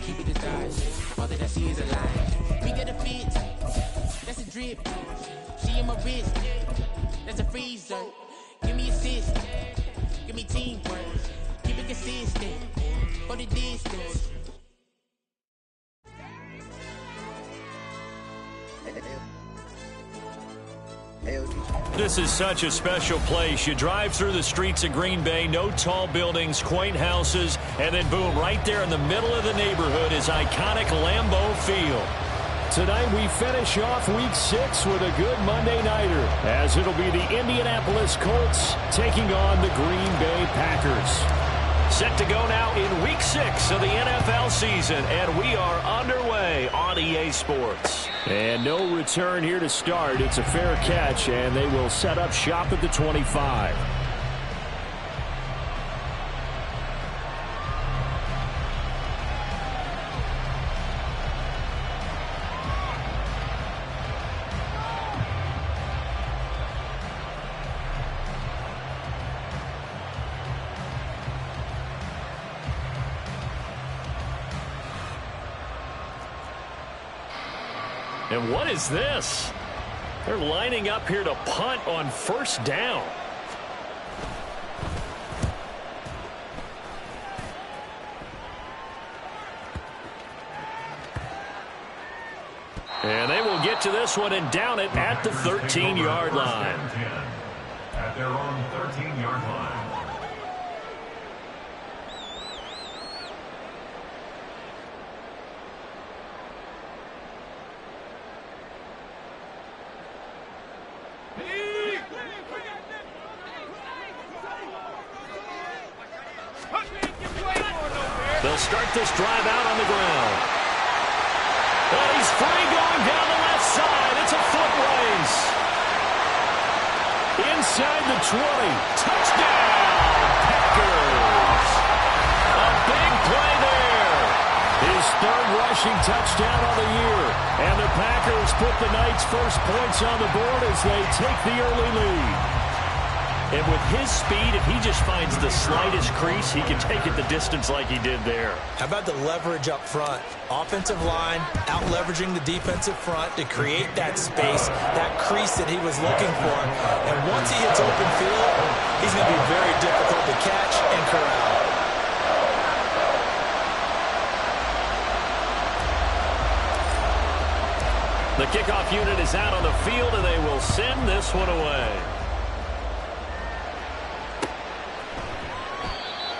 keep it inside. All that I see is a lie. We get a fit, that's a drip. She in my wrist, that's a freezer. Give me assist, give me teamwork. Keep it consistent, for the distance. This is such a special place. You drive through the streets of Green Bay, no tall buildings, quaint houses, and then boom, right there in the middle of the neighborhood is iconic Lambeau Field. Tonight we finish off Week 6 with a good Monday nighter, as it'll be the Indianapolis Colts taking on the Green Bay Packers. Set to go now in Week 6 of the NFL season, and we are underway on EA Sports. And no return here to start. It's a fair catch, and they will set up shop at the 25. And what is this? They're lining up here to punt on first down. And they will get to this one and down it at the 13-yard line. At their own 13-yard line. They'll start this drive out on the ground. Well, he's free going down the left side. It's a foot race. Inside the 20. Touchdown, Packers. A big play there. His third rushing touchdown on the year. And the Packers put the Knights' first points on the board as they take the early lead. And with his speed, if he just finds the slightest crease, he can take it the distance like he did there. How about the leverage up front? Offensive line out-leveraging the defensive front to create that space, that crease that he was looking for. And once he hits open field, he's going to be very difficult to catch and corral. The kickoff unit is out on the field, and they will send this one away.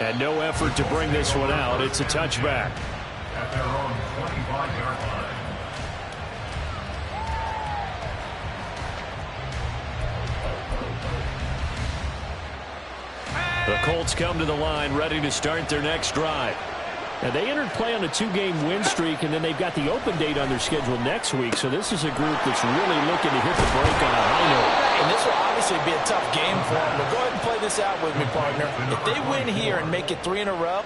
And no effort to bring this one out. It's a touchback. At their own 25-yard line. The Colts come to the line ready to start their next drive. And they entered play on a 2-game win streak, and then they've got the open date on their schedule next week. So this is a group that's really looking to hit the break on a high note. And this will obviously be a tough game for them. But go ahead and play this out with me, partner. If they win here and make it 3 in a row,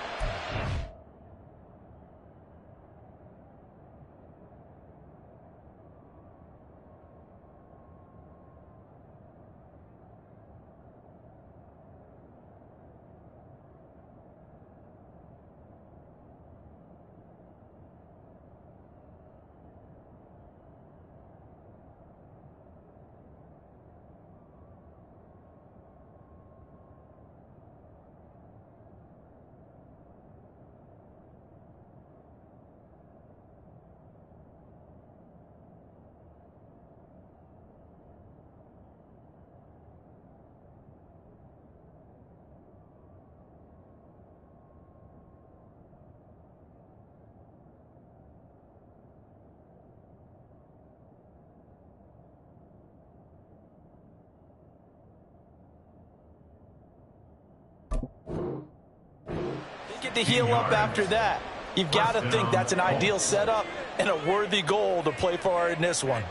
get to heal up after that. You've got to think that's an ideal setup and a worthy goal to play for in this one.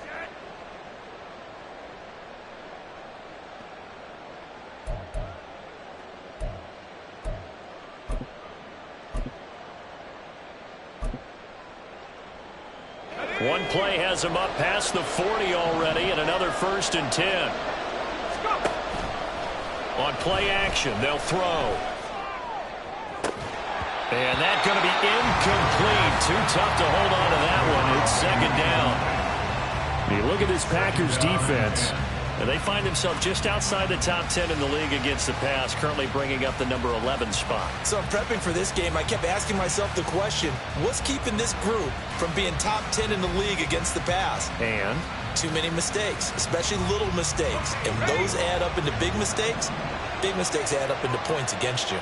One play has him up past the 40 already, and another 1st and 10. On play action, they'll throw. And that's going to be incomplete. too tough to hold on to that one. It's second down. You look at this Packers defense. And they find themselves just outside the top 10 in the league against the pass, currently bringing up the number 11 spot. So prepping for this game, I kept asking myself the question, what's keeping this group from being top 10 in the league against the pass? And? Too many mistakes, especially little mistakes. And those add up into big mistakes. Big mistakes add up into points against you.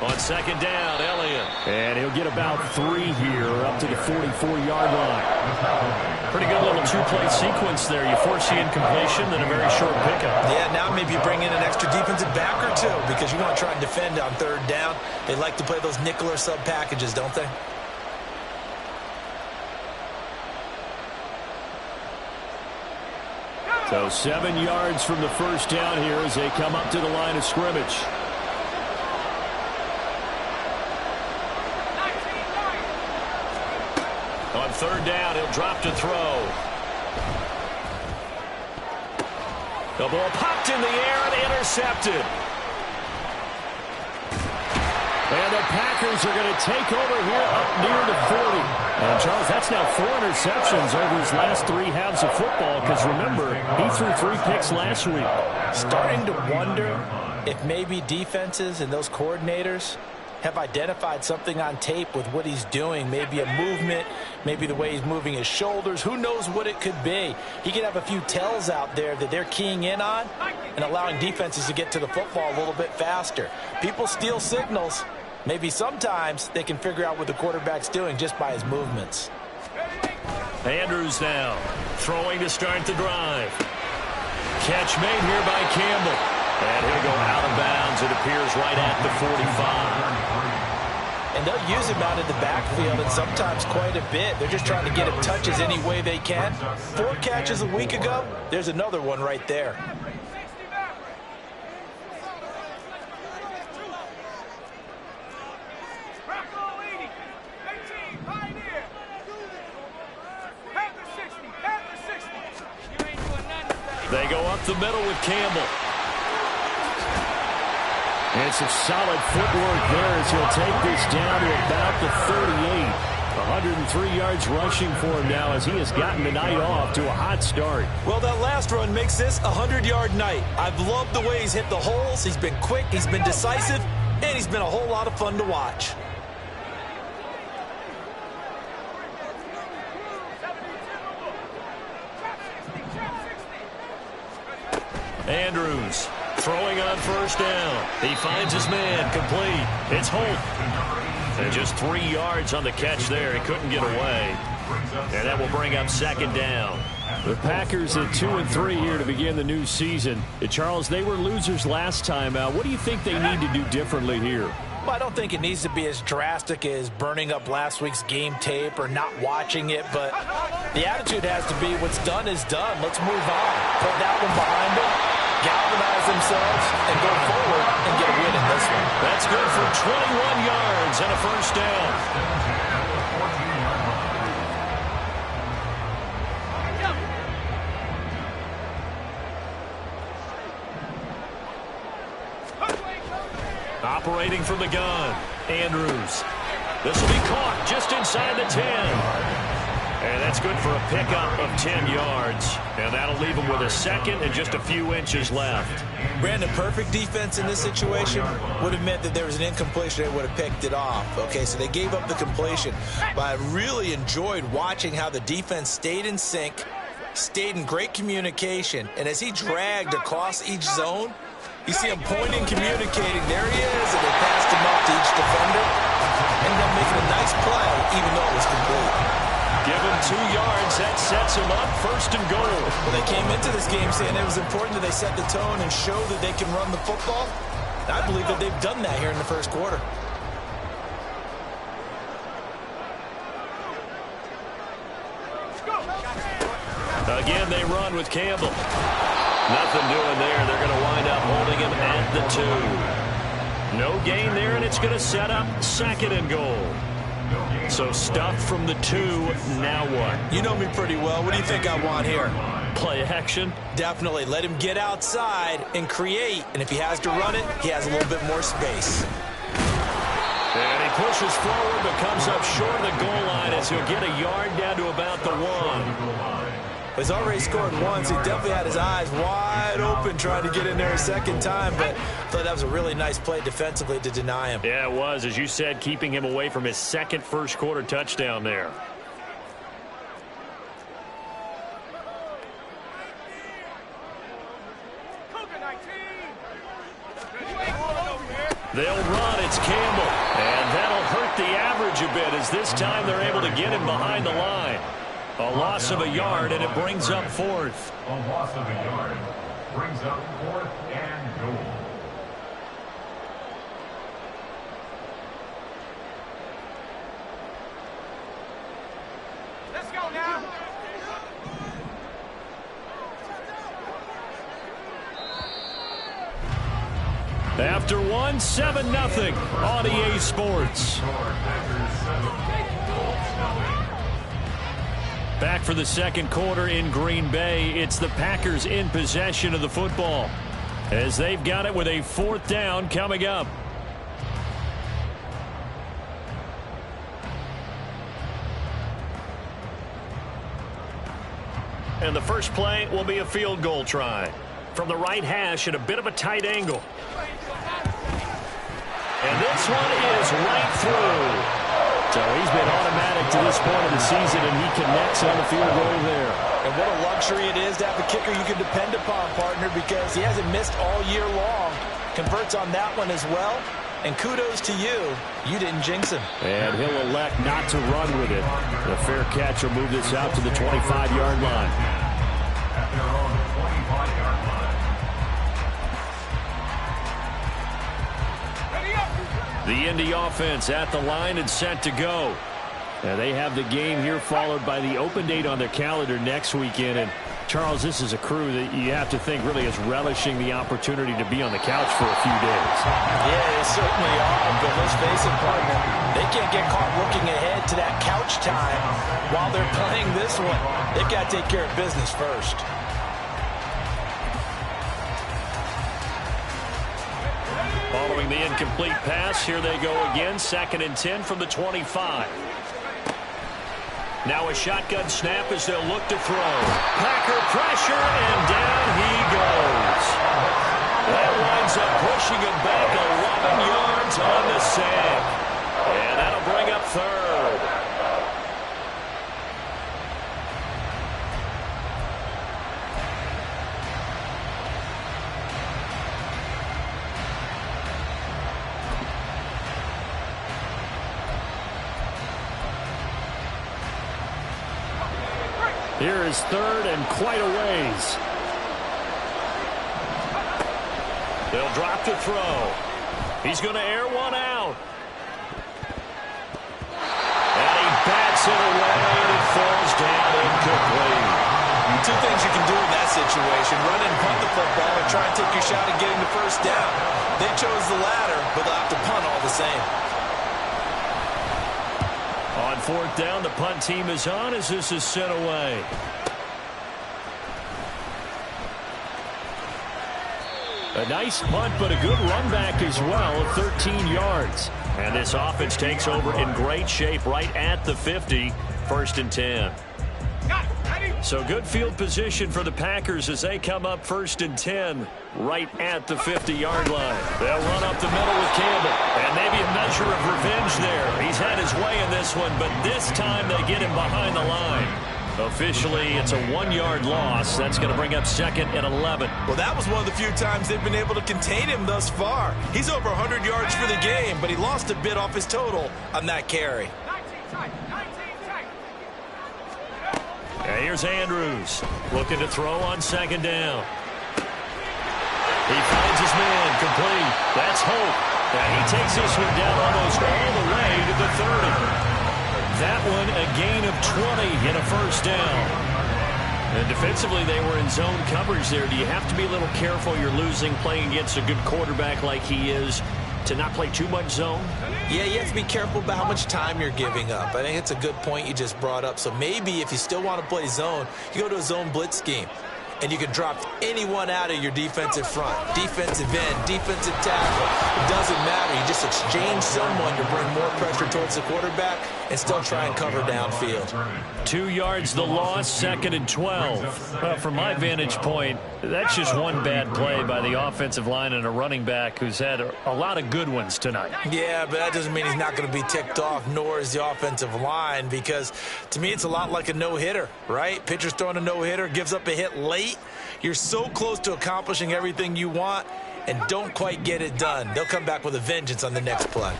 On second down, Elliott. And he'll get about 3 here up to the 44-yard line. Pretty good little two-play sequence there. You force the incompletion, then a very short pickup. Yeah, now maybe you bring in an extra defensive back or two because you want to try and defend on third down. They like to play those nickel or sub packages, don't they? So 7 yards from the first down here as they come up to the line of scrimmage. On third down, he'll drop to throw. The ball popped in the air and intercepted. And the Packers are going to take over here up near the 40. And, Charles, that's now 4 interceptions over his last 3 halves of football because, remember, he threw 3 picks last week. Starting to wonder if maybe defenses and those coordinators have identified something on tape with what he's doing. Maybe a movement, maybe the way he's moving his shoulders. Who knows what it could be? He could have a few tells out there that they're keying in on and allowing defenses to get to the football a little bit faster. People steal signals. Maybe sometimes they can figure out what the quarterback's doing just by his movements. Andrews now throwing to start the drive. Catch made here by Campbell. And he'll go out of bounds. It appears right at the 45. And they'll use him out in the backfield and sometimes quite a bit. They're just trying to get him touches any way they can. 4 catches a week ago. There's another one right there. They go up the middle with Campbell. And some solid footwork there as he'll take this down to about the 38. 103 yards rushing for him now as he has gotten the night off to a hot start. Well, that last run makes this a 100-yard night. I've loved the way he's hit the holes. He's been quick, he's been decisive, and he's been a whole lot of fun to watch. Andrews throwing on first down. He finds his man, complete. It's Holt. And just 3 yards on the catch there. He couldn't get away. And that will bring up second down. The Packers at 2-3 here to begin the new season. Charles, they were losers last time out. What do you think they need to do differently here? Well, I don't think it needs to be as drastic as burning up last week's game tape or not watching it, but the attitude has to be what's done is done. Let's move on. Put that one behind them, galvanize themselves, and go forward and get a win in this one. That's good for 21 yards and a first down. Operating from the gun, Andrews. This will be caught just inside the 10. And that's good for a pickup of 10 yards. And that'll leave him with a second and just a few inches left. Brandon, perfect defense in this situation would have meant that there was an incompletion. They would have picked it off. Okay, so they gave up the completion. But I really enjoyed watching how the defense stayed in sync, stayed in great communication. And as he dragged across each zone, you see him pointing, communicating. There he is, and they passed him up to each defender. Ended up making a nice play, even though it was complete. Give him 2 yards. That sets him up first and goal. Well, they came into this game saying it was important that they set the tone and show that they can run the football. And I believe that they've done that here in the first quarter. Again, they run with Campbell. Nothing doing there. They're going to wind up holding him at the 2. No gain there, and it's going to set up second and goal. So stuff from the 2. Now what? You know me pretty well. What do you think I want here? Play action? Definitely. Let him get outside and create. And if he has to run it, he has a little bit more space. And he pushes forward but comes up short of the goal line as he'll get a yard down to about the 1. He's already scored once. He definitely had his eyes wide open trying to get in there a second time, but I thought that was a really nice play defensively to deny him. Yeah, it was, as you said, keeping him away from his second first-quarter touchdown there. They'll run. It's Campbell. And that'll hurt the average a bit as this time they're able to get him behind the line. A loss of a yard, and it brings up fourth. A loss of a yard brings up 4th and goal. Let's go now. After 1, 7-0 on EA Sports. Back for the second quarter in Green Bay. It's the Packers in possession of the football as they've got it with a 4th down coming up. And the first play will be a field goal try. From the right hash at a bit of a tight angle. And this one is right through. So he's been automatic to this point of the season, and he connects on the field goal there. And what a luxury it is to have a kicker you can depend upon, partner, because he hasn't missed all year long. Converts on that one as well. And kudos to you. You didn't jinx him. And he'll elect not to run with it. A fair catch will move this out to the 25-yard line. At their own 25-yard line. The Indy offense at the line and set to go. And they have the game here followed by the open date on their calendar next weekend. And, Charles, this is a crew that you have to think really is relishing the opportunity to be on the couch for a few days. Yeah, they certainly are. But let's face it, partner, they can't get caught looking ahead to that couch time while they're playing this one. They've got to take care of business first. Following the incomplete pass, here they go again. 2nd and 10 from the 25. Now a shotgun snap as they'll look to throw. Packer pressure, and down he goes. That winds up pushing him back 11 yards on the sack. And that'll bring up 3rd. Here is 3rd and quite a ways. They'll drop to throw. He's going to air one out. And he bats it away, and it falls down incomplete. Two things you can do in that situation: run and punt the football, or try and take your shot at getting the first down. They chose the latter, but they'll have to punt all the same. On 4th down, the punt team is on as this is sent away. A nice punt, but a good run back as well of 13 yards. And this offense takes over in great shape right at the 50, 1st and 10. So good field position for the Packers as they come up 1st and 10 right at the 50-yard line. They'll run up the middle with Campbell. And maybe a measure of revenge there. He's had his way in this one, but this time they get him behind the line. Officially, it's a 1-yard loss. That's going to bring up 2nd and 11. Well, that was one of the few times they've been able to contain him thus far. He's over 100 yards for the game, but he lost a bit off his total on that carry. And here's Andrews looking to throw on 2nd down. He finds his man complete. That's Hope. And he takes this one down almost all the way to the 30. That one a gain of 20 and a 1st down. And defensively they were in zone coverage there. Do you have to be a little careful? You're losing playing against a good quarterback like he is to not play too much zone? Yeah, you have to be careful about how much time you're giving up. I think it's a good point you just brought up. So maybe if you still want to play zone, you go to a zone blitz scheme. and you can drop anyone out of your defensive front. Defensive end, defensive tackle. It doesn't matter. You just exchange someone to bring more pressure towards the quarterback and still try and cover downfield. 2 yards the loss, 2nd and 12. Well, from my vantage point, that's just one bad play by the offensive line and a running back who's had a lot of good ones tonight. Yeah, but that doesn't mean he's not going to be ticked off, nor is the offensive line, because to me it's a lot like a no-hitter, right? Pitcher's throwing a no-hitter, gives up a hit late. You're so close to accomplishing everything you want and don't quite get it done. They'll come back with a vengeance on the next play.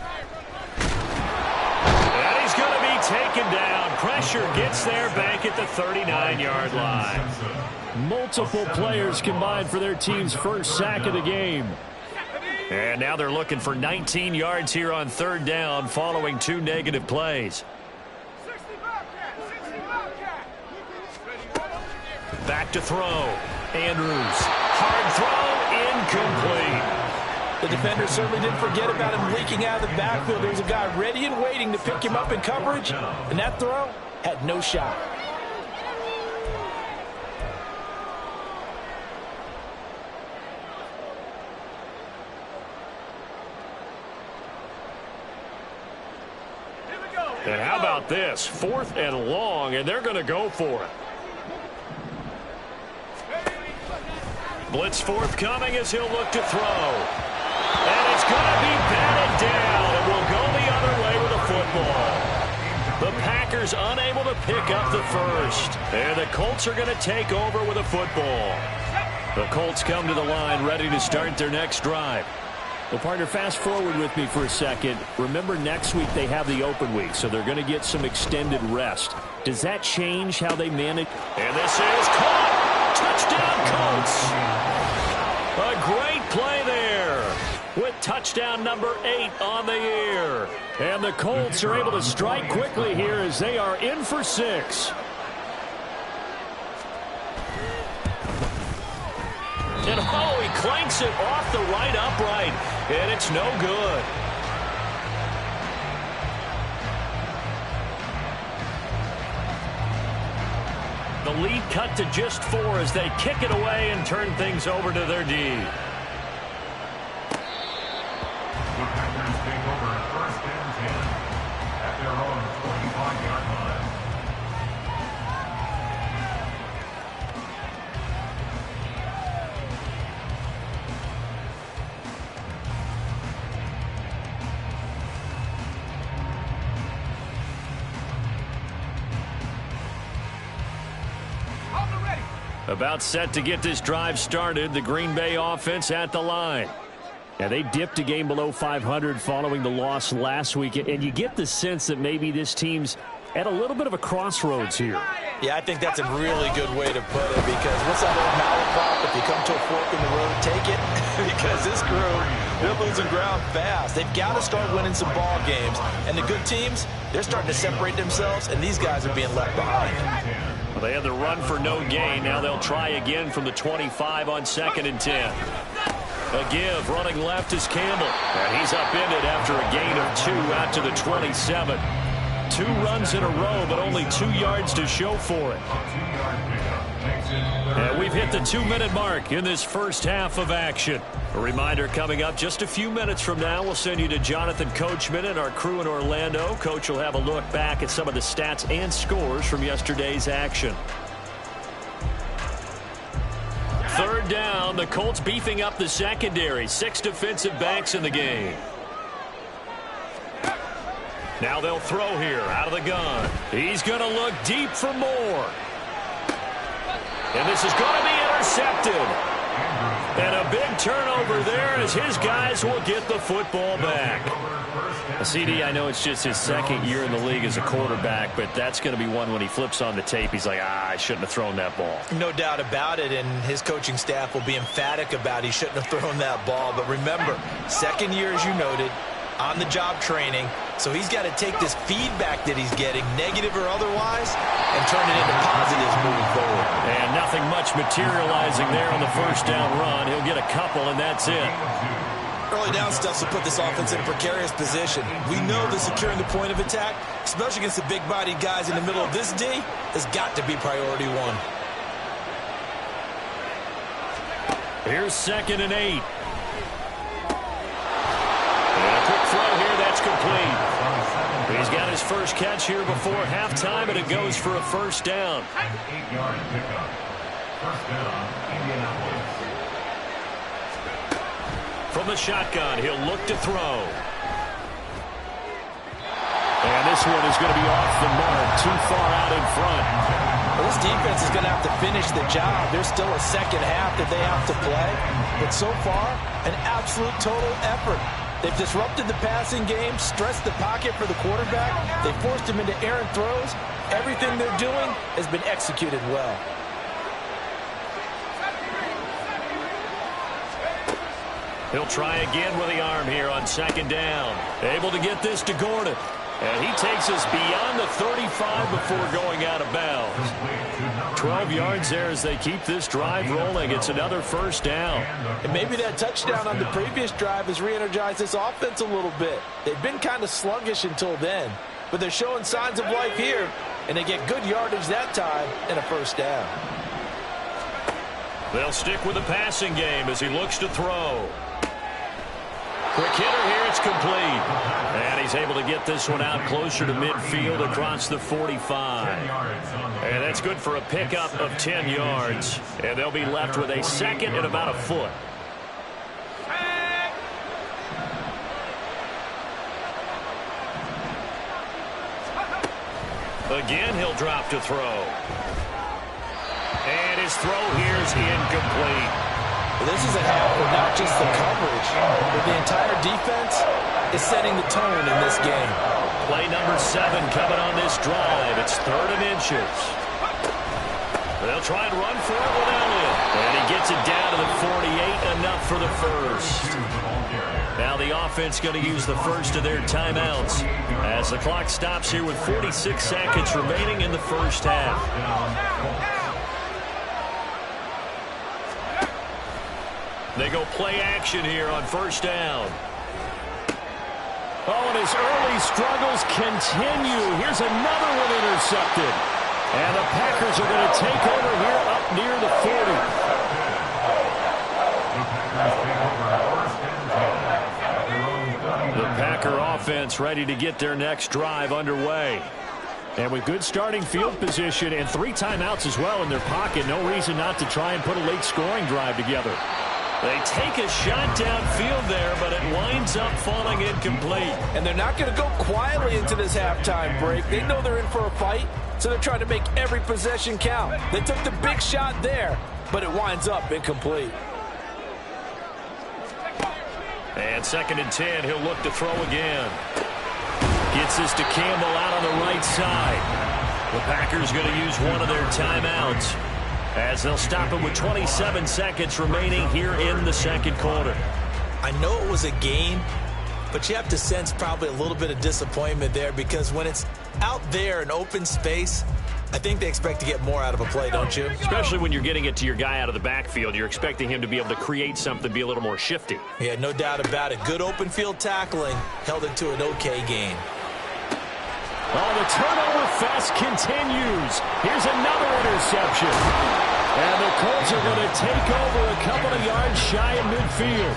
And he's going to be taken down. Pressure gets there back at the 39-yard line. Multiple players combined for their team's first sack of the game. And now they're looking for 19 yards here on 3rd down following 2 negative plays. Back to throw. Andrews. Hard throw. Incomplete. The defender certainly didn't forget about him leaking out of the backfield. There's a guy ready and waiting to pick him up in coverage, and that throw had no shot. And how about this? 4th and long, and they're going to go for it. Blitz forthcoming as he'll look to throw. And it's going to be batted down, and will go the other way with the football. The Packers unable to pick up the first. And the Colts are going to take over with a football. The Colts come to the line ready to start their next drive. Well, partner, fast forward with me for a second. Remember, next week they have the open week, so they're going to get some extended rest. Does that change how they manage? And this is caught. Touchdown, Colts. A great play there with touchdown number 8 on the year. And the Colts are able to strike quickly here as they are in for 6. And oh, he clanks it off the right upright, and it's no good. The lead cut to just 4 as they kick it away and turn things over to their D. The Packers take over 1st and 10 at their own 25-yard line. About set to get this drive started, the Green Bay offense at the line. Yeah, they dipped a game below 500 following the loss last week, and you get the sense that maybe this team's at a little bit of a crossroads here. Yeah, I think that's a really good way to put it, because what's that old malaprop? If you come to a fork in the road, take it. Because this crew, they're losing ground fast. They've got to start winning some ball games. And the good teams, they're starting to separate themselves, and these guys are being left behind. Well, they had the run for no gain. Now they'll try again from the 25 on 2nd and 10. A give, running left is Campbell. And he's upended after a gain of 2 out to the 27. 2 runs in a row, but only 2 yards to show for it. And we've hit the 2-minute mark in this first half of action. A reminder coming up just a few minutes from now, we'll send you to Jonathan Coachman and our crew in Orlando. Coach will have a look back at some of the stats and scores from yesterday's action. 3rd down, the Colts beefing up the secondary. 6 defensive backs in the game. Now they'll throw here out of the gun. He's going to look deep for more. And this is going to be intercepted. And a big turnover there as his guys will get the football back. CD, I know it's just his 2nd year in the league as a quarterback, but that's going to be one when he flips on the tape, he's like, I shouldn't have thrown that ball. No doubt about it, and his coaching staff will be emphatic about he shouldn't have thrown that ball. But remember, 2nd year, as you noted, on-the-job training, so he's got to take this feedback that he's getting, negative or otherwise, and turn it into positives moving forward. And nothing much materializing there on the 1st down run. He'll get a couple, and that's it. Early down stuff will put this offense in a precarious position. We know that securing the point of attack, especially against the big-bodied guys in the middle of this D, has got to be priority 1. Here's 2nd and 8. And a quick throw here, that's complete. He's got his first catch here before halftime, and it goes for a first down. 8-yard pickup. First down, Indianapolis. From the shotgun, he'll look to throw. And this one is going to be off the mark, too far out in front. Well, this defense is going to have to finish the job. There's still a second half that they have to play. But so far, an absolute total effort. They've disrupted the passing game, stressed the pocket for the quarterback. They forced him into errant throws. Everything they're doing has been executed well. He'll try again with the arm here on 2nd down. Able to get this to Gordon. And he takes us beyond the 35 before going out of bounds. 12 yards there as they keep this drive rolling. It's another first down. And maybe that touchdown on the previous drive has re-energized this offense a little bit. They've been kind of sluggish until then. But they're showing signs of life here. And they get good yardage that time and a first down. They'll stick with the passing game as he looks to throw. Quick hitter here, it's complete. And he's able to get this one out closer to midfield across the 45. And that's good for a pickup of 10 yards. And they'll be left with a 2nd and about a foot. Again, he'll drop to throw. And his throw here is incomplete. This is a half where not just the coverage, but the entire defense is setting the tone in this game. Play number 7 coming on this drive. It's 3rd and inches. They'll try and run for it with Elliott. And he gets it down to the 48, enough for the first. Now the offense going to use the first of their timeouts as the clock stops here with 46 seconds remaining in the first half. They go play action here on first down. Oh, and his early struggles continue. Here's another one intercepted. And the Packers are going to take over here up near the 40. The Packer offense ready to get their next drive underway. And with good starting field position and 3 timeouts as well in their pocket, no reason not to try and put a late scoring drive together. They take a shot downfield there, but it winds up falling incomplete. And they're not going to go quietly into this halftime break. They know they're in for a fight, so they're trying to make every possession count. They took the big shot there, but it winds up incomplete. And 2nd and 10, he'll look to throw again. Gets this to Campbell out on the right side. The Packers going to use one of their timeouts as they'll stop it with 27 seconds remaining here in the 2nd quarter. I know it was a game, but you have to sense probably a little bit of disappointment there because when it's out there in open space, I think they expect to get more out of a play, don't you? Especially when you're getting it to your guy out of the backfield. You're expecting him to be able to create something, be a little more shifty. Yeah, no doubt about it. Good open field tackling held it to an okay game. Oh, the turnover fest continues. Here's another interception. And the Colts are going to take over a couple of yards shy of midfield.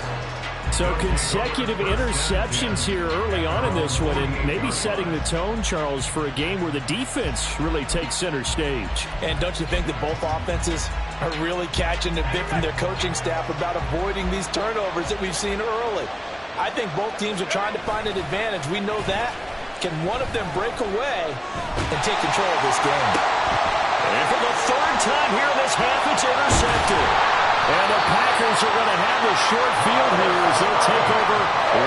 So consecutive interceptions here early on in this one, and maybe setting the tone, Charles, for a game where the defense really takes center stage. And don't you think that both offenses are really catching a bit from their coaching staff about avoiding these turnovers that we've seen early? I think both teams are trying to find an advantage. We know that. Can one of them break away and take control of this game? And for the 3rd time here in this half, it's intercepted. And the Packers are going to have a short field here as they'll take over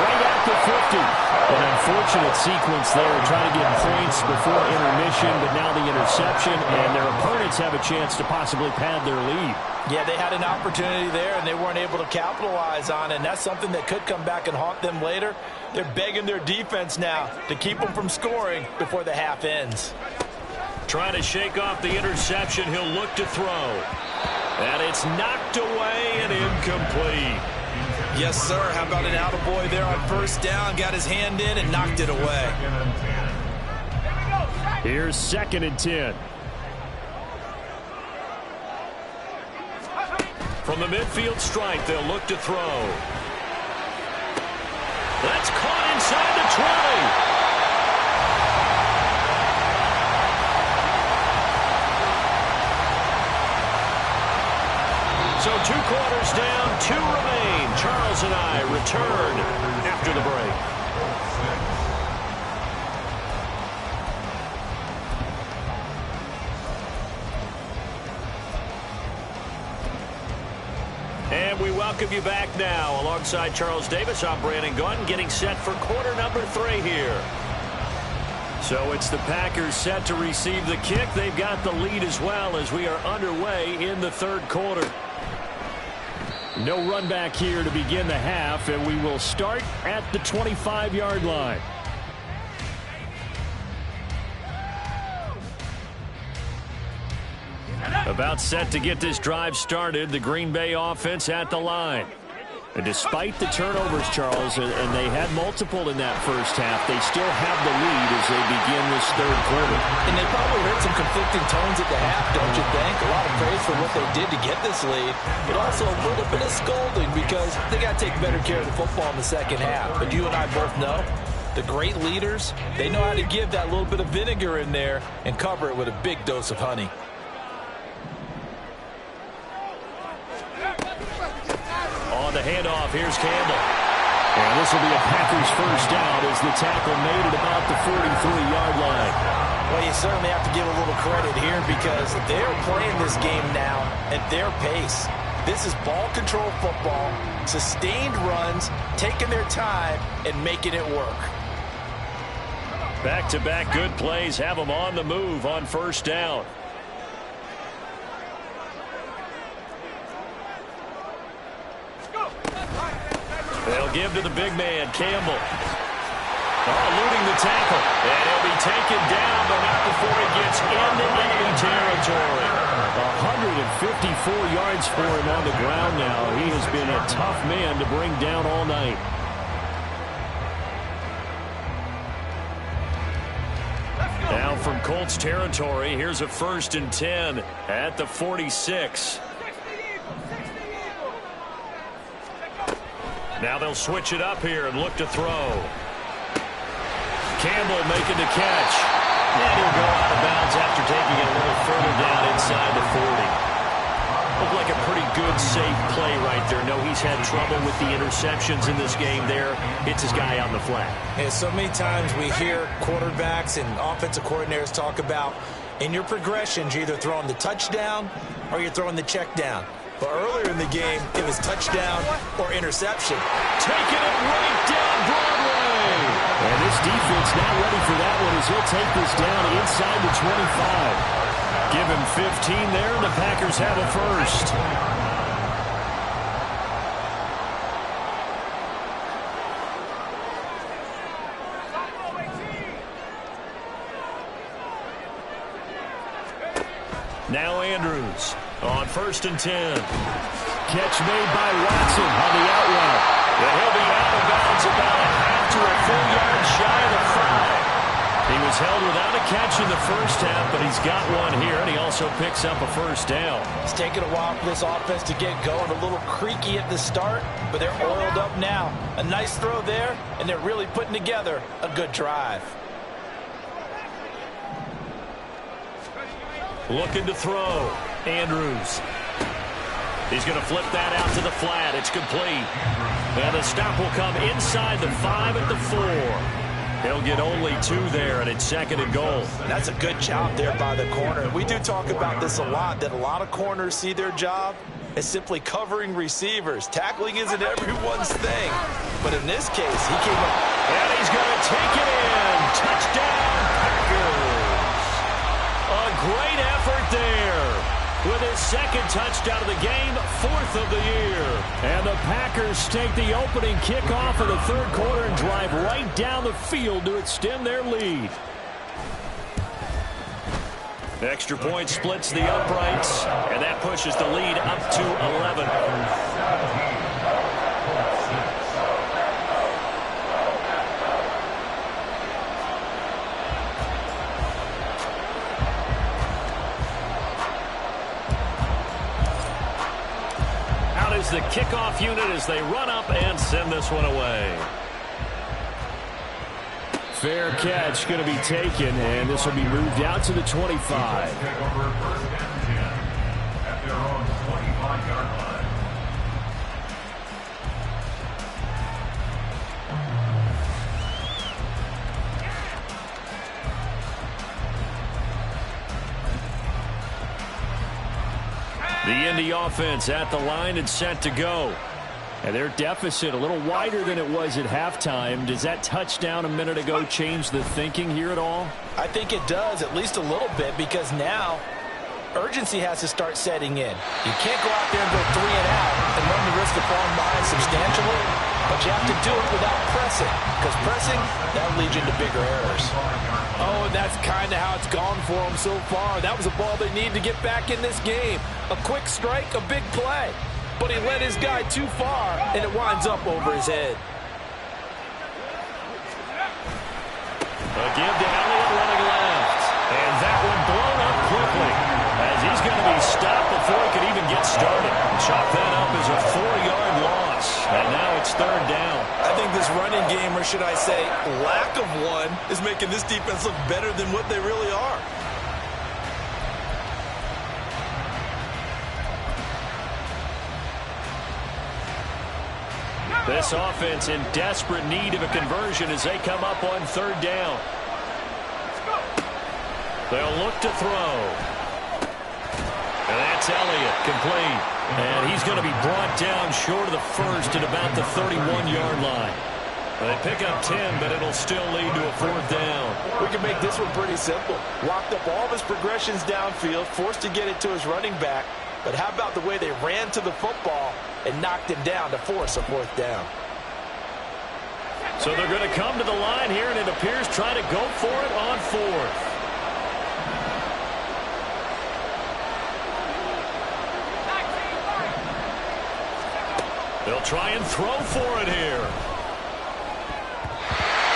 right at the 50. An unfortunate sequence there, trying to get points before intermission, but now the interception, and their opponents have a chance to possibly pad their lead. Yeah, they had an opportunity there, and they weren't able to capitalize on it, and that's something that could come back and haunt them later. They're begging their defense now to keep them from scoring before the half ends. Trying to shake off the interception, he'll look to throw. And it's knocked away and incomplete. Yes, sir. How about an attaboy there on first down? Got his hand in and knocked it away. Here's 2nd and 10. From the midfield stripe, they'll look to throw. That's caught inside the 20. So 2 quarters down, 2 remain. Charles and I return after the break. And we welcome you back now. Alongside Charles Davis, I'm Brandon Gaudin, getting set for quarter number 3 here. So it's the Packers set to receive the kick. They've got the lead as well as we are underway in the 3rd quarter. No run back here to begin the half, and we will start at the 25-yard line. About set to get this drive started, the Green Bay offense at the line. And despite the turnovers, Charles, and they had multiple in that first half, they still have the lead as they begin this 3rd quarter. And they probably heard some conflicting tones at the half, don't you think? A lot of praise for what they did to get this lead, but also a little bit of scolding because they got to take better care of the football in the second half. But you and I both know the great leaders, they know how to give that little bit of vinegar in there and cover it with a big dose of honey. On the handoff, here's Campbell. And this will be a Packers first down as the tackle made at about the 43-yard line. Well, you certainly have to give a little credit here because they're playing this game now at their pace. This is ball control football, sustained runs, taking their time and making it work. Back-to-back good plays have them on the move on first down. They'll give to the big man, Campbell. Eluding the tackle. And he'll be taken down, but not before he gets into enemy territory. 154 yards for him on the ground now. He has been a tough man to bring down all night. Now from Colts territory, here's a 1st and 10 at the 46. Now they'll switch it up here and look to throw. Campbell making the catch. And he'll go out of bounds after taking it a little further down inside the 40. Looked like a pretty good, safe play right there. No, he's had trouble with the interceptions in this game there. Hits his guy on the flat. And so many times we hear quarterbacks and offensive coordinators talk about in your progressions, you're either throwing the touchdown or you're throwing the check down. But earlier in the game, it was touchdown or interception. Taking it right down Broadway. And this defense not ready for that one as he'll take this down inside the 25. Give him 15 there, and the Packers have a first. Now Andrews on 1st and 10. Catch made by Watson on the out route. And he'll be out of bounds about a half to a full yard shy of the 5. He was held without a catch in the first half, but he's got one here, and he also picks up a first down. It's taken a while for this offense to get going. A little creaky at the start, but they're oiled up now. A nice throw there, and they're really putting together a good drive. Looking to throw. Andrews. He's going to flip that out to the flat. It's complete. And the stop will come inside the 5 at the 4. He'll get only 2 there, and it's 2nd and goal. That's a good job there by the corner. We do talk about this a lot, that a lot of corners see their job as simply covering receivers. Tackling isn't everyone's thing. But in this case, he came up. And he's going to take it in. Touchdown, Packers. A great effort there. With his 2nd touchdown of the game, 4th of the year. And the Packers take the opening kickoff of the 3rd quarter and drive right down the field to extend their lead. Extra point splits the uprights, and that pushes the lead up to 11. is the kickoff unit as they run up and send this one away. Fair catch going to be taken, and this will be moved out to the 25. At their own 25-yard line. The Indy offense at the line and set to go. And their deficit a little wider than it was at halftime. Does that touchdown a minute ago change the thinking here at all? I think it does, at least a little bit, because now urgency has to start setting in. You can't go out there and go 3 and out and run the risk of falling behind substantially, but you have to do it without pressing, because pressing, that leads you into bigger errors. Oh, and that's kind of how it's gone for them so far. That was a ball they need to get back in this game. A quick strike, a big play. But he led his guy too far, and it winds up over his head. A give to Elliott running left. And that one blown up quickly as he's going to be stopped before he can even get started. Chop that up as a 4-yard loss. And now it's 3rd down. I think this running game, or should I say lack of one, is making this defense look better than what they really are. This offense in desperate need of a conversion as they come up on 3rd down. They'll look to throw. And that's Elliott, complete. And he's going to be brought down short of the first at about the 31-yard line. They pick up 10, but it'll still lead to a 4th down. We can make this one pretty simple. Locked up all of his progressions downfield, forced to get it to his running back. But how about the way they ran to the football and knocked him down to force a 4th down? So they're going to come to the line here, and it appears try to go for it on 4th. They'll try and throw for it here.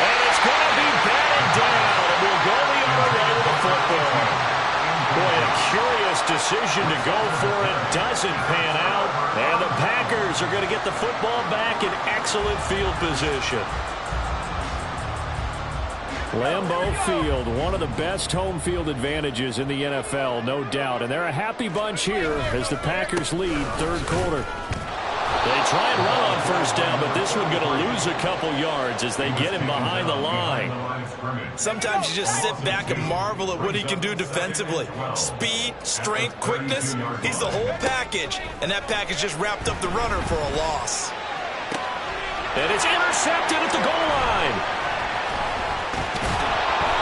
And it's going to be batted down, and we'll go the other way with the football. Boy, a curious decision to go for it. Doesn't pan out. And the Packers are going to get the football back in excellent field position. Lambeau Field, one of the best home field advantages in the NFL, no doubt. And they're a happy bunch here as the Packers lead 3rd quarter. They try and run on 1st down, but this one going to lose a couple yards as they get him behind the line. Sometimes you just sit back and marvel at what he can do defensively. Speed, strength, quickness, he's the whole package. And that package just wrapped up the runner for a loss. And it's intercepted at the goal line.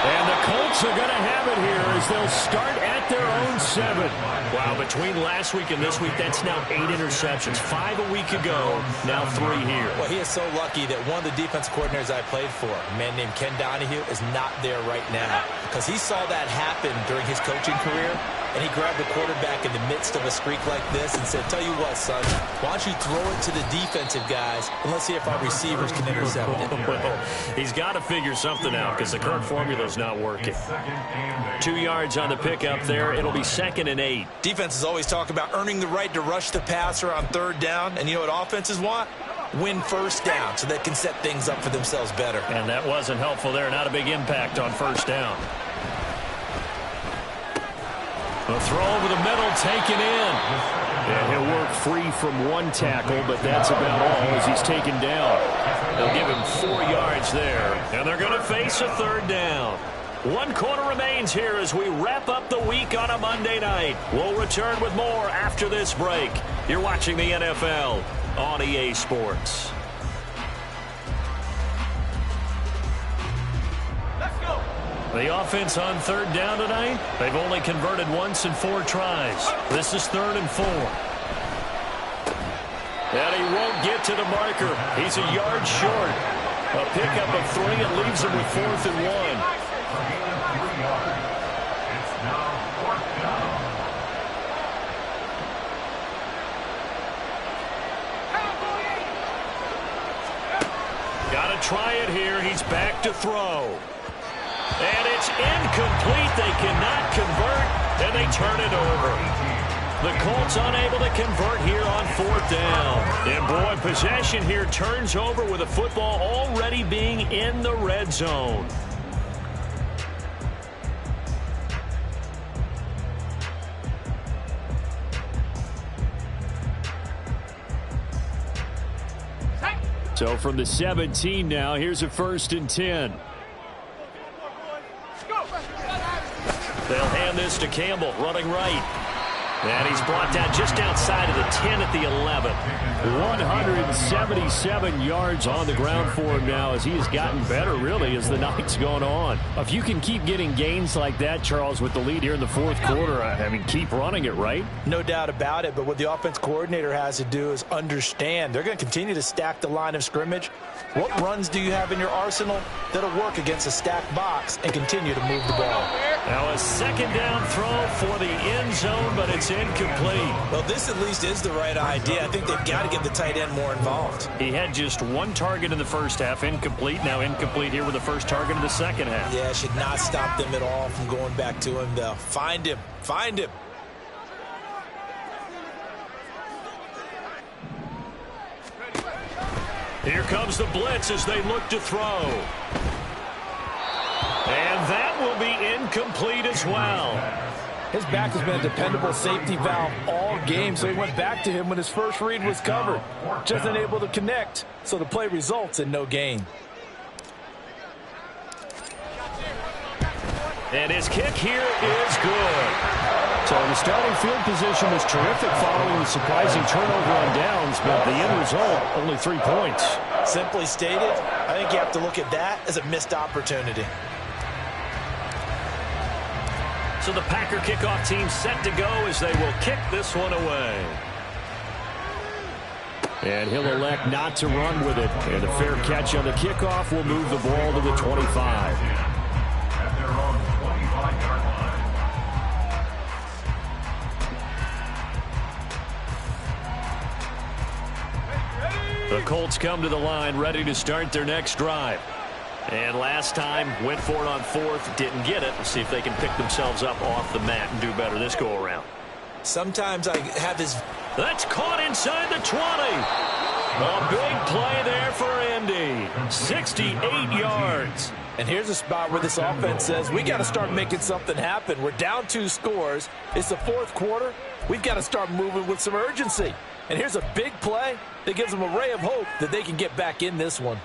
And the Colts are going to have it here as they'll start at their own 7. Wow, between last week and this week, that's now 8 interceptions. 5 a week ago, now 3 here. Well, he is so lucky that one of the defense coordinators I played for, a man named Ken Donahue, is not there right now. Because he saw that happen during his coaching career, and he grabbed the quarterback in the midst of a streak like this and said, tell you what, son, why don't you throw it to the defensive guys, and let's see if our receivers can intercept it. Well, he's got to figure something out because the current formula's not working. 2 yards on the pickup there. It'll be 2nd and 8. Defenses always talk about earning the right to rush the passer on 3rd down, and you know what offenses want? Win 1st down so they can set things up for themselves better. And that wasn't helpful there. Not a big impact on 1st down. The throw over the middle taken in. And he'll work free from one tackle, but that's about all as he's taken down. They'll give him 4 yards there. And they're going to face a 3rd down. 1 quarter remains here as we wrap up the week on a Monday night. We'll return with more after this break. You're watching the NFL on EA Sports. The offense on 3rd down tonight, they've only converted once in 4 tries. This is 3rd and 4. And he won't get to the marker. He's a yard short. A pickup of 3, it leaves him with 4th and 1. Got to try it here. He's back to throw. And it's incomplete. They cannot convert, and they turn it over. The Colts unable to convert here on 4th down. And boy, possession here turns over with the football already being in the red zone. So from the 17 now, here's a 1st and 10. They'll hand this to Campbell, running right. And he's brought down just outside of the 10 at the 11. 177 yards on the ground for him now as he has gotten better, really, as the night's gone on. If you can keep getting gains like that, Charles, with the lead here in the 4th quarter, I mean, keep running it, right? No doubt about it, but what the offense coordinator has to do is understand. They're going to continue to stack the line of scrimmage. What runs do you have in your arsenal that'll work against a stacked box and continue to move the ball? Now a 2nd down throw for the end zone, but it's incomplete. Well, this at least is the right idea. I think they've got to get the tight end more involved. He had just 1 target in the first half, incomplete. Now incomplete here with the first target in the second half. Yeah, should not stop them at all from going back to him, though. Find him. Find him. Here comes the blitz as they look to throw. And that will be incomplete as well. His back has been a dependable safety valve all game, so he went back to him when his first read was covered. Just unable to connect, so the play results in no gain. And his kick here is good. So the starting field position was terrific following the surprising turnover on downs, but the end result, only 3 points. Simply stated, I think you have to look at that as a missed opportunity. So the Packer kickoff team set to go as they will kick this one away. And he'll elect not to run with it. And a fair catch on the kickoff will move the ball to the 25. At their own 25-yard line. The Colts come to the line ready to start their next drive. And last time, went for it on 4th, didn't get it. Let's see if they can pick themselves up off the mat and do better this go-around. Sometimes I have this... That's caught inside the 20. A big play there for Indy. 68 yards. And here's a spot where this offense says, we got to start making something happen. We're down 2 scores. It's the 4th quarter. We've got to start moving with some urgency. And here's a big play that gives them a ray of hope that they can get back in this one.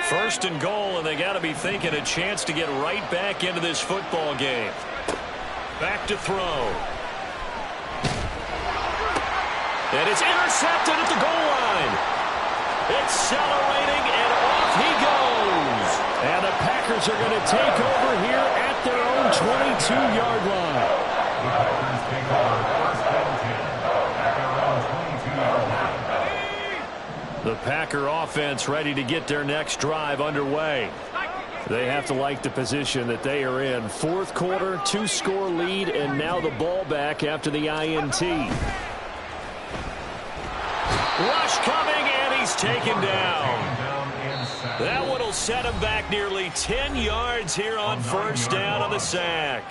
1st and goal, and they got to be thinking a chance to get right back into this football game. Back to throw. And it's intercepted at the goal line. Accelerating, and off he goes. And the Packers are going to take over here at their own 22-yard line. The Packers take over 1st and 10 at their own 22-yard line. The Packer offense ready to get their next drive underway. They have to like the position that they are in. 4th quarter, 2-score lead, and now the ball back after the INT. Rush coming, and he's taken down. That one will set him back nearly 10 yards here on 1st down on the sack.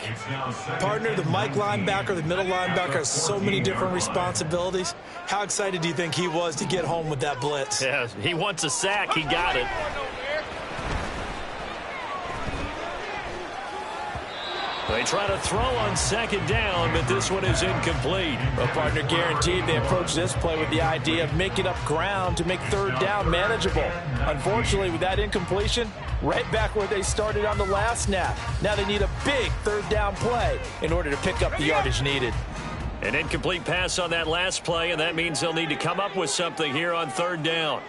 Partner, the Mike linebacker, the middle linebacker has so many different responsibilities. How excited do you think he was to get home with that blitz? Yeah, he wants a sack. He got it. They try to throw on 2nd down, but this one is incomplete. A partner guaranteed they approach this play with the idea of making up ground to make 3rd down manageable. Unfortunately, with that incompletion, right back where they started on the last snap. Now they need a big 3rd down play in order to pick up the yardage needed. An incomplete pass on that last play, and that means they'll need to come up with something here on 3rd down.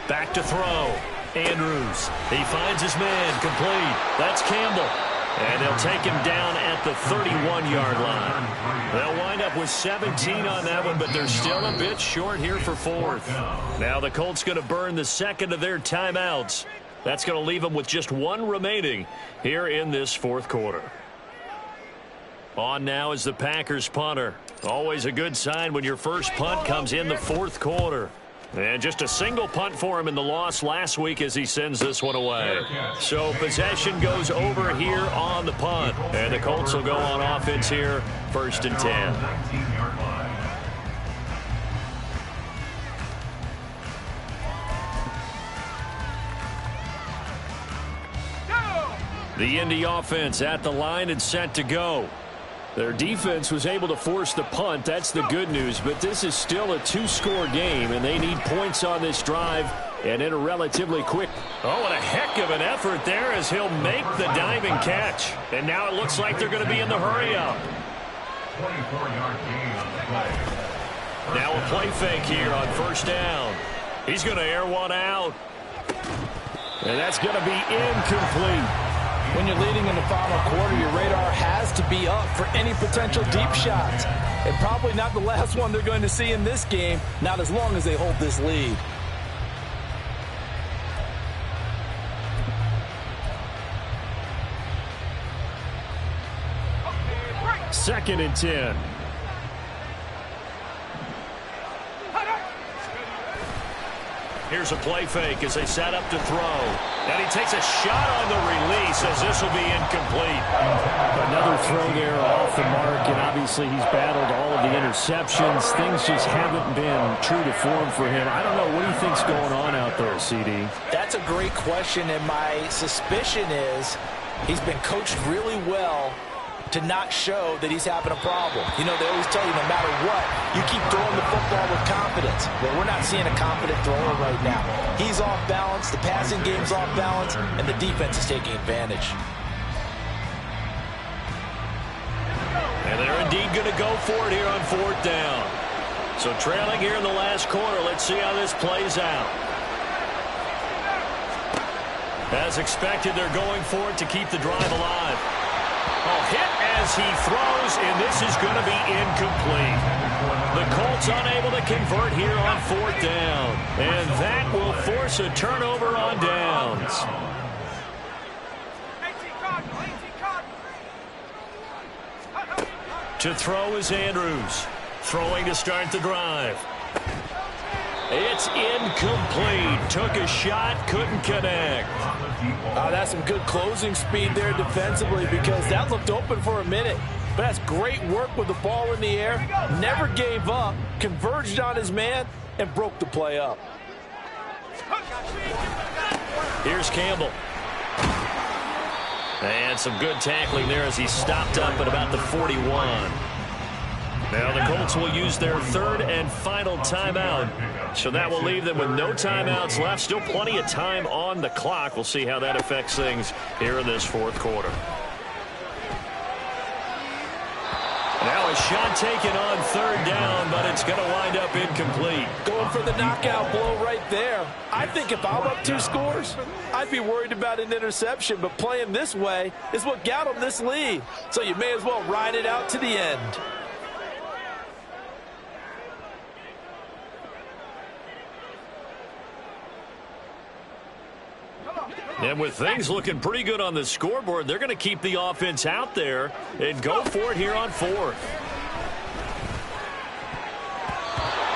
Back to throw. Andrews. He finds his man. Complete. That's Campbell. And they'll take him down at the 31-yard line. They'll wind up with 17 on that one, but they're still a bit short here for 4th. Now the Colts going to burn the 2nd of their timeouts. That's going to leave them with just 1 remaining here in this 4th quarter. On now is the Packers punter. Always a good sign when your first punt comes in the 4th quarter. And just a single punt for him in the loss last week as he sends this one away. So possession goes over here on the punt. And the Colts will go on offense here, 1st and 10. The Indy offense at the line and set to go. Their defense was able to force the punt. That's the good news. But this is still a 2-score game, and they need points on this drive and in a relatively quick. Oh, what a heck of an effort there as he'll make the diving catch. And now it looks like they're going to be in the hurry-up. 24-yard gain on the play. Now a play fake here on 1st down. He's going to air one out. And that's going to be incomplete. When you're leading in the final quarter, your radar has to be up for any potential deep shots. And probably not the last one they're going to see in this game, not as long as they hold this lead. Second and 10. Here's a play fake as they set up to throw. And he takes a shot on the release as this will be incomplete. Another throw there off the mark, and obviously he's battled all of the interceptions. Things just haven't been true to form for him. I don't know. What do you think's going on out there, CD? That's a great question, and my suspicion is he's been coached really well to not show that he's having a problem. You know, they always tell you no matter what, you keep throwing the football with confidence. Well, we're not seeing a confident thrower right now. He's off balance, the passing game's off balance, and the defense is taking advantage. And they're indeed going to go for it here on 4th down. So trailing here in the last quarter, let's see how this plays out. As expected, they're going for it to keep the drive alive. Oh, hit as he throws, and this is going to be incomplete. The Colts unable to convert here on 4th down. And that will force a turnover on downs. To throw is Andrews. Throwing to start the drive. It's incomplete. Took a shot, couldn't connect. That's some good closing speed there defensively because that looked open for a minute. But that's great work with the ball in the air. Never gave up, converged on his man, and broke the play up. Here's Campbell. And some good tackling there as he stopped up at about the 41. Now the Colts will use their 3rd and final timeout. So that will leave them with no timeouts left. Still plenty of time on the clock. We'll see how that affects things here in this 4th quarter. Now a shot taken on 3rd down, but it's going to wind up incomplete. Going for the knockout blow right there. I think if I'm up 2 scores, I'd be worried about an interception, but playing this way is what got them this lead. So you may as well ride it out to the end. And with things looking pretty good on the scoreboard, they're going to keep the offense out there and go for it here on 4th.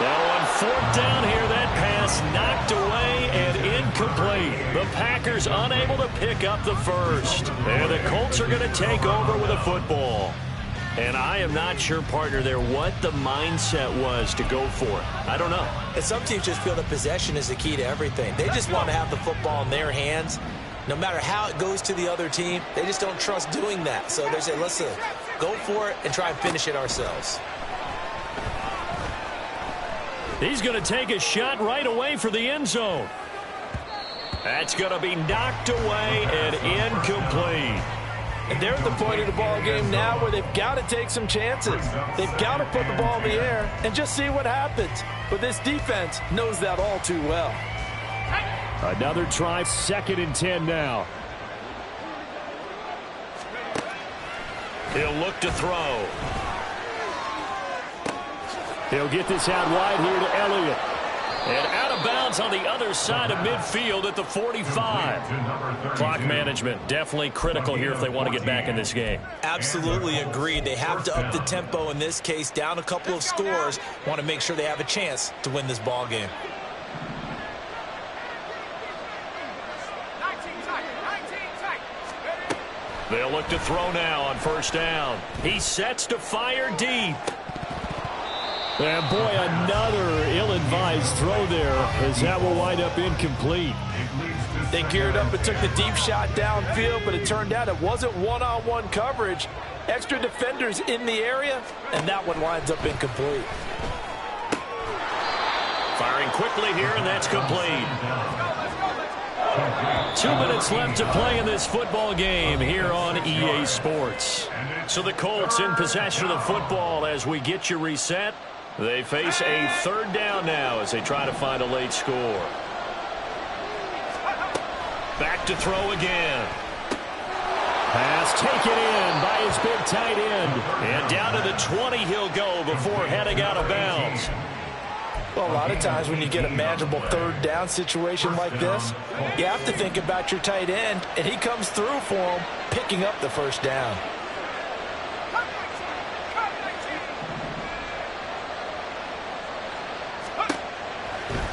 Now on 4th down here, that pass knocked away and incomplete. The Packers unable to pick up the first. And the Colts are going to take over with a football. And I am not sure, partner, there what the mindset was to go for it. I don't know. And some teams just feel that possession is the key to everything. They just want to have the football in their hands. No matter how it goes to the other team, they just don't trust doing that. So they say, listen, go for it and try and finish it ourselves. He's going to take a shot right away for the end zone. That's going to be knocked away and incomplete. And they're at the point of the ball game now where they've got to take some chances. They've got to put the ball in the air and just see what happens. But this defense knows that all too well. Another try, 2nd and 10 now. He'll look to throw. He'll get this out wide here to Elliott. And out of bounds on the other side of midfield at the 45. Clock management definitely critical here if they want to get back in this game. Absolutely agreed. They have to up the tempo in this case, down a couple of scores. Want to make sure they have a chance to win this ball game. They'll look to throw now on first down. He sets to fire deep. And boy, another ill-advised throw there, as that will wind up incomplete. They geared up and took the deep shot downfield, but it turned out it wasn't one-on-one coverage. Extra defenders in the area, and that one winds up incomplete. Firing quickly here, and that's complete. 2 minutes left to play in this football game here on EA Sports. So the Colts in possession of the football as we get you reset. They face a third down now as they try to find a late score. Back to throw again. Pass taken in by his big tight end. And down to the 20 he'll go before heading out of bounds. Well, a lot of times when you get a manageable third down situation like this, you have to think about your tight end, and he comes through for him, picking up the first down.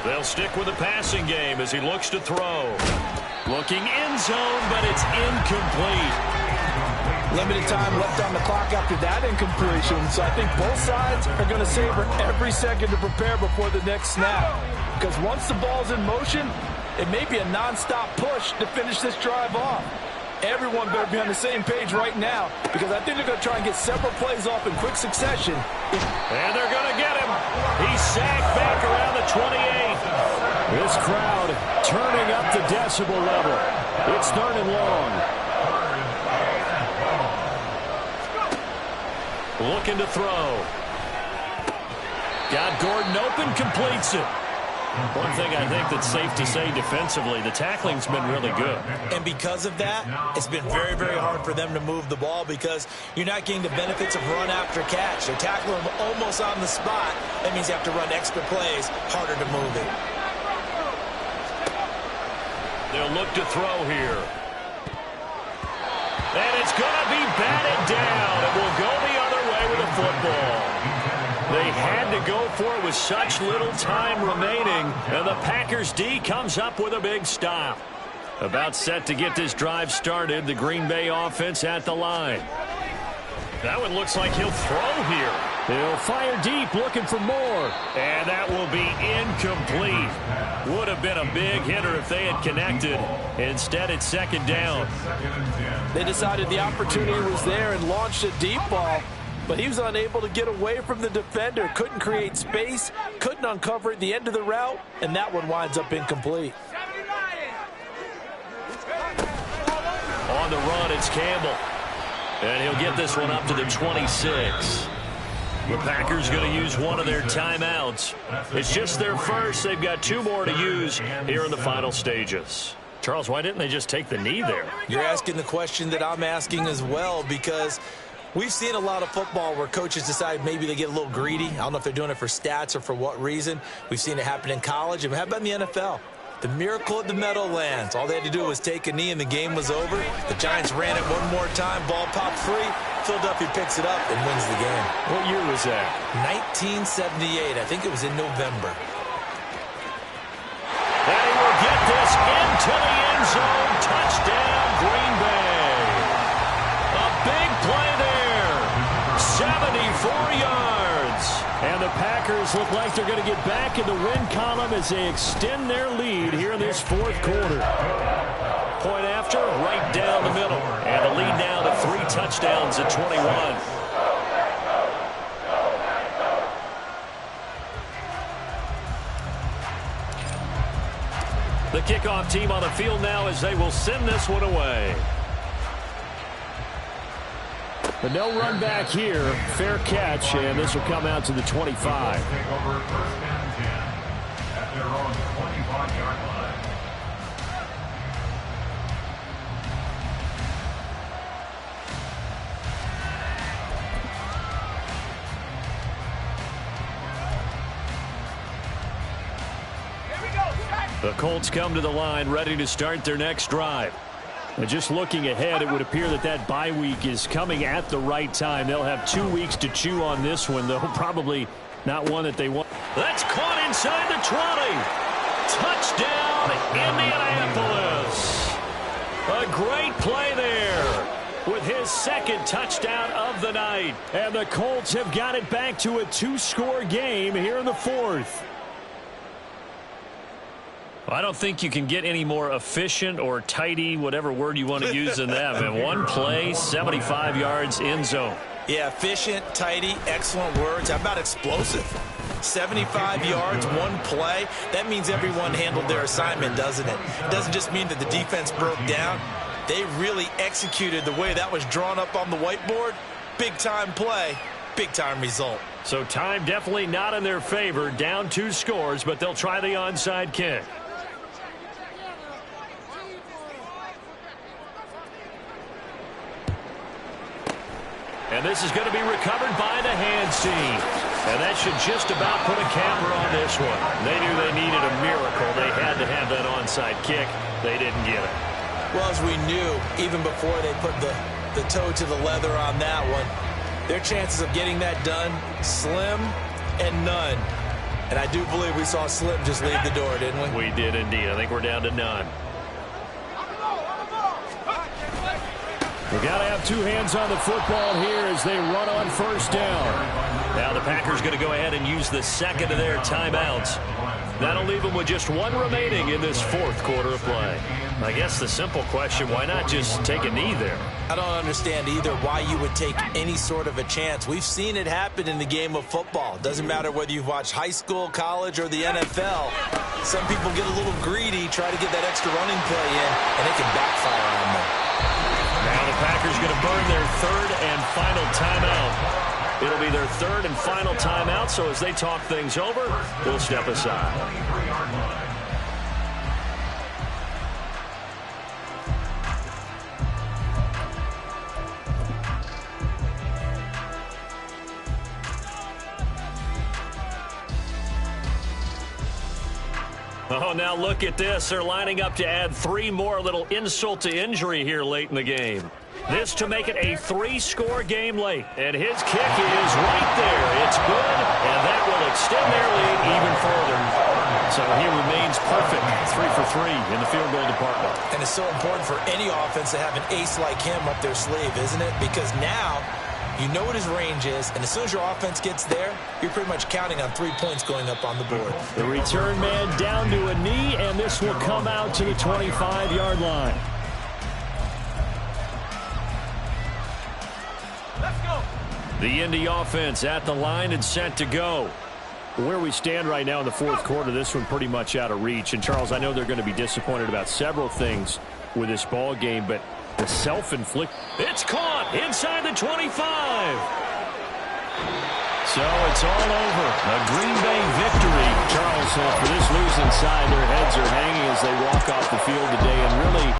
They'll stick with the passing game as he looks to throw. Looking end zone, but it's incomplete. Limited time left on the clock after that incompletion, so I think both sides are going to savor every second to prepare before the next snap. Because once the ball's in motion, it may be a nonstop push to finish this drive off. Everyone better be on the same page right now, because I think they're going to try and get several plays off in quick succession. And they're going to get him. He's sacked back around the 28. This crowd turning up the decibel level. It's third and long. Looking to throw. Got Gordon open, completes it. One thing I think that's safe to say defensively, the tackling's been really good. And because of that, it's been very, very hard for them to move the ball because you're not getting the benefits of run after catch. They're tackling them almost on the spot. That means you have to run extra plays, harder to move it. They'll look to throw here. And it's going to be batted down. It will go the other way with the football. They had to go for it with such little time remaining, and the Packers D comes up with a big stop. About set to get this drive started, the Green Bay offense at the line. That one looks like he'll throw here. He'll fire deep, looking for more. And that will be incomplete. Would have been a big hitter if they had connected. Instead, it's second down. They decided the opportunity was there and launched a deep ball. But he was unable to get away from the defender, couldn't create space, couldn't uncover at the end of the route, and that one winds up incomplete. On the run, it's Campbell. And he'll get this one up to the 26. The Packers going to use one of their timeouts. It's just their first. They've got two more to use here in the final stages. Charles, why didn't they just take the knee there? You're asking the question that I'm asking as well, because we've seen a lot of football where coaches decide maybe they get a little greedy. I don't know if they're doing it for stats or for what reason. We've seen it happen in college. And how about in the NFL? The miracle of the Meadowlands. All they had to do was take a knee and the game was over. The Giants ran it one more time. Ball popped free. Philadelphia picks it up and wins the game. What year was that? 1978. I think it was in November. And he will get this into the end zone. Touchdown, Green Bay. A big play there. 74 yards. And the Packers look like they're going to get back in the win column as they extend their lead here in this fourth quarter. Point after, right down the middle. And the lead now to 3 touchdowns at 21. The kickoff team on the field now as they will send this one away. But no run back here. Fair catch, and this will come out to the 25. Take over first and 10 at their own 25-yard line. The Colts come to the line ready to start their next drive. And just looking ahead, it would appear that that bye week is coming at the right time. They'll have 2 weeks to chew on this one, though probably not one that they want. That's caught inside the 20. Touchdown, Indianapolis. A great play there. with his second touchdown of the night. And the Colts have got it back to a 2-score game here in the fourth. I don't think you can get any more efficient or tidy, whatever word you want to use in that. And one play, 75 yards in zone. Yeah, efficient, tidy, excellent words. How about explosive? 75 yards, one play. That means everyone handled their assignment, doesn't it? It doesn't just mean that the defense broke down. They really executed the way that was drawn up on the whiteboard. Big-time play, big-time result. So time definitely not in their favor. Down 2 scores, but they'll try the onside kick. And this is going to be recovered by the hands team. And that should just about put a capper on this one. They knew they needed a miracle. They had to have that onside kick. They didn't get it. Well, as we knew, even before they put the toe to the leather on that one, their chances of getting that done, slim and none. And I do believe we saw Slim just leave the door, didn't we? We did indeed. I think we're down to none. We've got to have 2 hands on the football here as they run on first down. Now the Packers going to go ahead and use the second of their timeouts. That'll leave them with just 1 remaining in this fourth quarter of play. I guess the simple question, why not just take a knee there? I don't understand either why you would take any sort of a chance. We've seen it happen in the game of football. Doesn't matter whether you've watched high school, college, or the NFL. Some people get a little greedy, try to get that extra running play in, and it can backfire on them. Now the Packers going to burn their third and final timeout. It'll be their third and final timeout, so as they talk things over, we'll step aside. Oh, now look at this. They're lining up to add 3 more, little insult to injury here late in the game. This to make it a 3-score game late. And his kick is right there. It's good, and that will extend their lead even further. So he remains perfect, 3 for 3 in the field goal department. And it's so important for any offense to have an ace like him up their sleeve, isn't it? Because now you know what his range is, and as soon as your offense gets there, you're pretty much counting on 3 points going up on the board. The return man down to a knee, and this will come out to the 25-yard line. Let's go. The Indy offense at the line and set to go. Where we stand right now in the fourth quarter, this one pretty much out of reach. And, Charles, I know they're going to be disappointed about several things with this ball game, but the self-inflict. It's caught inside the 25. So it's all over. A Green Bay victory. Charles, for this losing side, their heads are hanging as they walk off the field today, and really